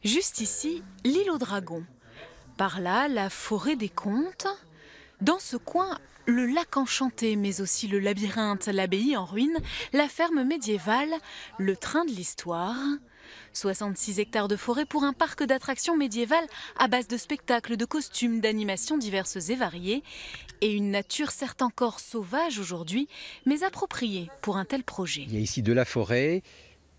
Juste ici, l'île aux dragons. Par là, la forêt des contes. Dans ce coin, le lac enchanté, mais aussi le labyrinthe, l'abbaye en ruine, la ferme médiévale, le train de l'histoire. 66 hectares de forêt pour un parc d'attractions médiévales à base de spectacles, de costumes, d'animations diverses et variées. Et une nature certes encore sauvage aujourd'hui, mais appropriée pour un tel projet. Il y a ici de la forêt,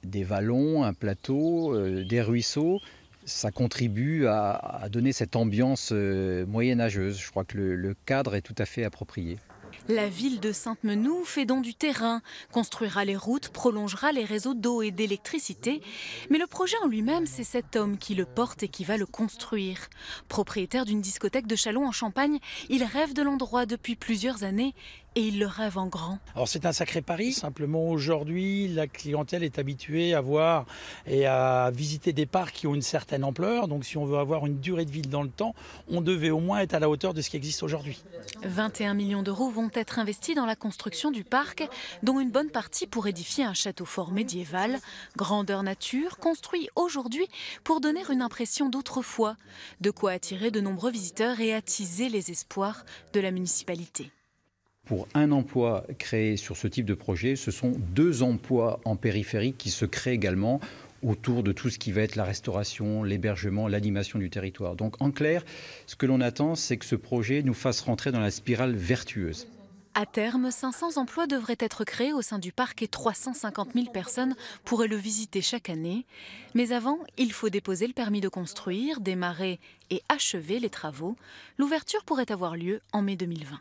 des vallons, un plateau, des ruisseaux. Ça contribue à donner cette ambiance moyenâgeuse. Je crois que le cadre est tout à fait approprié. La ville de Sainte-Menou fait don du terrain, construira les routes, prolongera les réseaux d'eau et d'électricité. Mais le projet en lui-même, c'est cet homme qui le porte et qui va le construire. Propriétaire d'une discothèque de Châlons en Champagne, il rêve de l'endroit depuis plusieurs années et il le rêve en grand. Alors c'est un sacré pari, simplement aujourd'hui la clientèle est habituée à voir et à visiter des parcs qui ont une certaine ampleur. Donc si on veut avoir une durée de vie dans le temps, on devait au moins être à la hauteur de ce qui existe aujourd'hui. 21 millions d'euros vont être investis dans la construction du parc, dont une bonne partie pour édifier un château fort médiéval, grandeur nature, construit aujourd'hui pour donner une impression d'autrefois. De quoi attirer de nombreux visiteurs et attiser les espoirs de la municipalité. Pour un emploi créé sur ce type de projet, ce sont 2 emplois en périphérie qui se créent également autour de tout ce qui va être la restauration, l'hébergement, l'animation du territoire. Donc en clair, ce que l'on attend, c'est que ce projet nous fasse rentrer dans la spirale vertueuse. À terme, 500 emplois devraient être créés au sein du parc et 350 000 personnes pourraient le visiter chaque année. Mais avant, il faut déposer le permis de construire, démarrer et achever les travaux. L'ouverture pourrait avoir lieu en mai 2020.